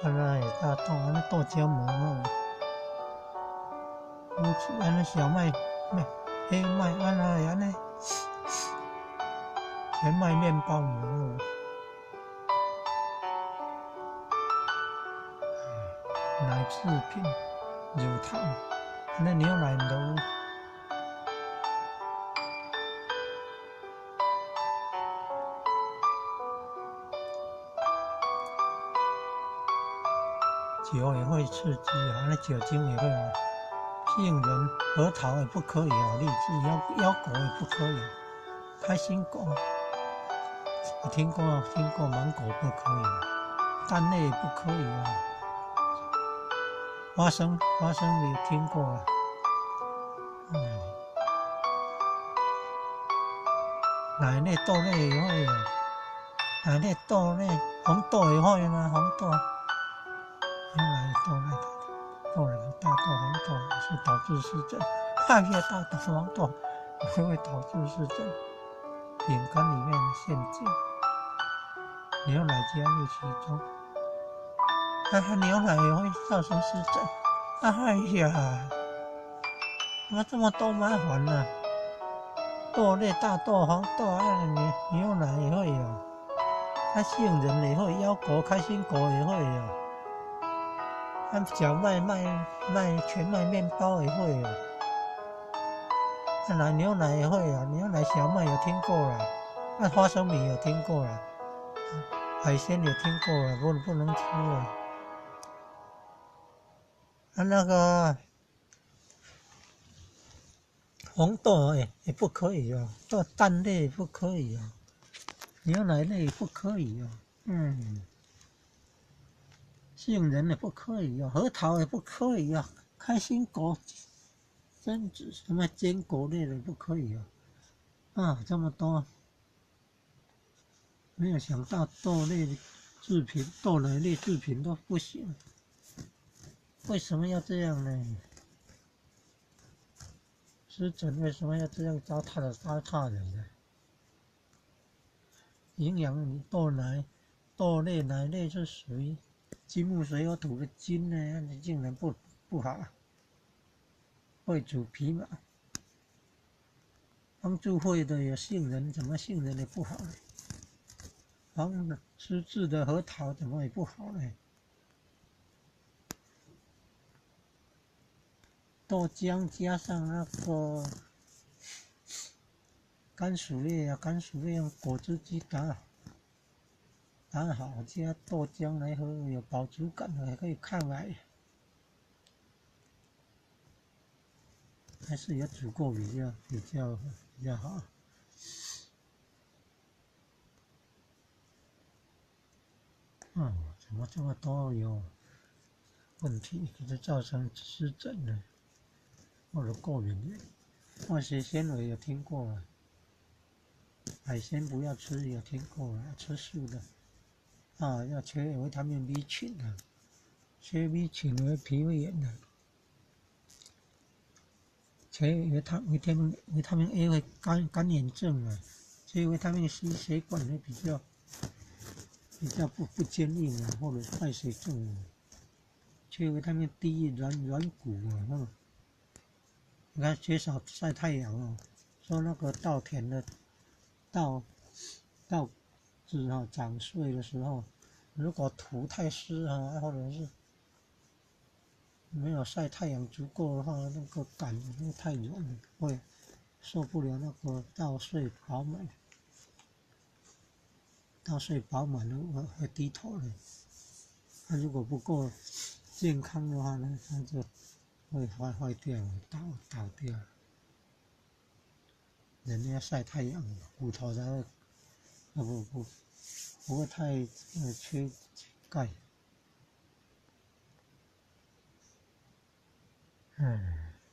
安那会大豆，安尼豆浆无好。安尼小麦、黑麦，安那会安尼全麦面包无好。奶制品、乳糖，安尼牛奶毋都有。酒也会刺激啊，那酒精也会啊。杏仁、核桃也不可以啊，荔枝、腰果也不可以。开心果，我听过芒果不可以啊，蛋类也不可以啊。花生你听过啊？奶类、豆类也会啊，奶类、豆类，红豆也会吗？红豆，原来豆类大豆、红豆也是导致湿疹，越大的黄豆也会导致湿疹。饼干里面陷阱，牛奶加入其中，牛奶也会造成湿疹。哎呀，怎么这么多麻烦呢？豆类、大豆、黄豆牛奶也会有，杏仁也会，腰果、开心果也会有，小麦全麦面包也会有。牛奶也会啊，牛奶小麦有听过了，花生米有听过了，海鲜有听过了，不能吃了。那个红豆也不可以哦，蛋类也不可以哦，牛奶类也不可以哦，杏仁也不可以哦，核桃也不可以哦，开心果、榛子什么坚果类的不可以哦，这么多，没有想到豆类制品、豆奶类制品都不行，为什么要这样呢？湿疹为什么要这样糟蹋人呢？营养豆类、奶类是属于金木水火土的金呢，你竟然不好，会主皮毛，帮助会的有杏仁，怎么杏仁也不好呢？失智的核桃怎么也不好呢？豆浆加上那个甘薯类用果汁机打好，加豆浆来喝，有饱足感，还可以抗癌。还是有煮过比较好。怎么这么多有问题，可是造成湿疹呢？或者过敏源？化学纤维有听过啊？海鲜不要吃，有听过啊？吃素的要缺维他命 B 群啊，缺 B 群会皮肤炎的，缺维他命 A 会干眼症啊，缺维他命 C 血管会比较不坚硬啊，或者坏血症啊，缺维他命 D 软骨啊，你看缺少晒太阳说那个稻田的稻子长穗的时候，如果土太湿或者是没有晒太阳足够的话，那个杆会太软，会受不了那个稻穗饱满了会低头的。它如果不够健康的话呢，它就会坏掉，倒掉。人要晒太阳，骨头才会不会太缺钙。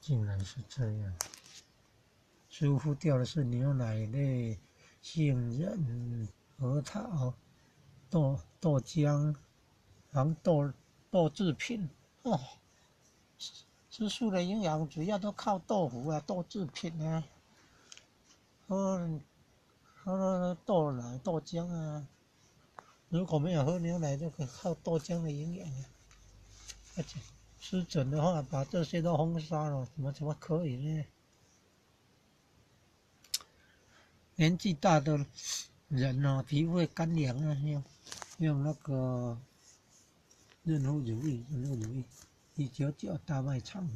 竟然是这样。疏忽掉的是牛奶类、杏仁、核桃、豆浆、黄豆制品吃素的营养主要都靠豆腐豆制品喝豆奶、豆浆如果没有喝牛奶，就可以靠豆浆的营养啊。而且湿疹的话，把这些都封杀了，怎么可以呢？年纪大的人哦，皮肤会干凉啊，用那个润肤乳液199大卖场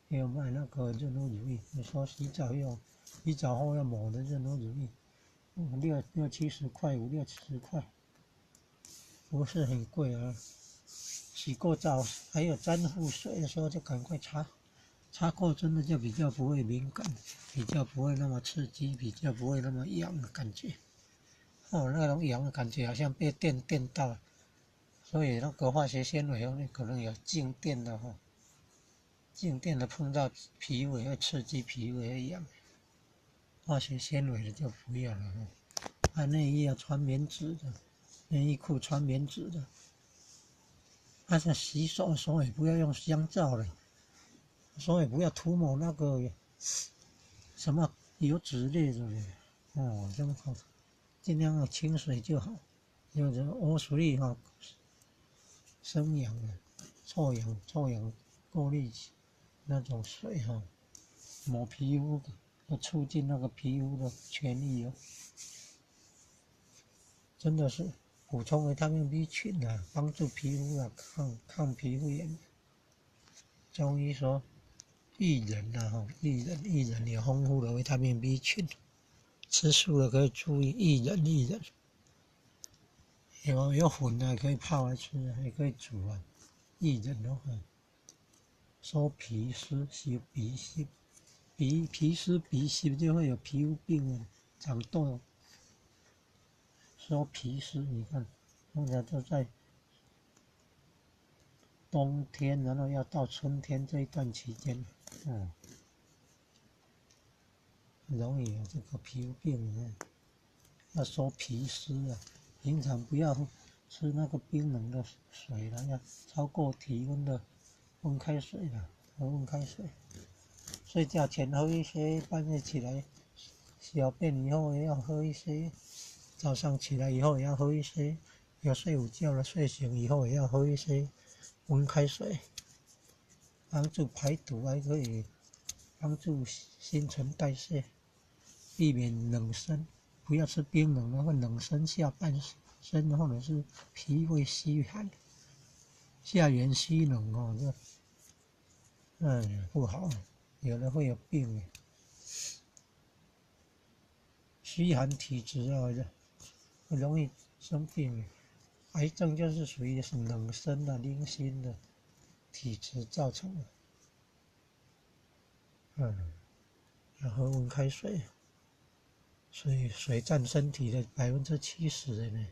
也有卖那个润肤乳液，你说洗澡用，洗澡后要抹的润肤乳液，六七十块，5、6、70块，不是很贵啊。洗过澡还有沾护水的时候就赶快擦，擦过真的就比较不会敏感，比较不会那么刺激，比较不会那么痒的感觉。哦，那种痒的感觉好像被电到，所以那个化学纤维后面可能有静电的哈，静电的碰到皮肤也会刺激，皮肤也会痒。化学纤维的就不要了哈。内衣要穿棉质的，内衣裤穿棉质的。像洗手的时候也不要用香皂了，所以不要涂抹那个什么油脂类的哦，这么好，尽量用清水就好。就是污水哈，生氧的、臭氧过滤那种水哈，抹皮肤要促进那个皮肤的痊愈哦。真的是补充维他命 B 群啊，帮助皮肤啊抗皮肤炎。中医说薏仁啊，薏仁有丰富的维他命 B 群，吃素的可以注意薏仁。有混的可以泡来吃，也可以煮啊。薏仁的话，收皮湿、洗鼻息，皮湿鼻息就会有皮肤病啊，长痘。收皮湿，你看，通常都在冬天，然后要到春天这一段期间，容易有这个皮肤病要收皮湿啊。平常不要吃那个冰冷的水了，要超过体温的温开水了，喝温开水。睡觉前喝一些，半夜起来小便以后也要喝一些，早上起来以后也要喝一些，有睡午觉了睡醒以后也要喝一些温开水，帮助排毒，还可以帮助新陈代谢，避免冷身。不要吃冰冷的，会冷身下半身，或者是脾胃虚寒、下元虚冷哦，不好，有的会有病。虚寒体质啊，容易生病。癌症就是属于冷身的、零星的体质造成的。要喝温开水，所以水占身体的70%的呢。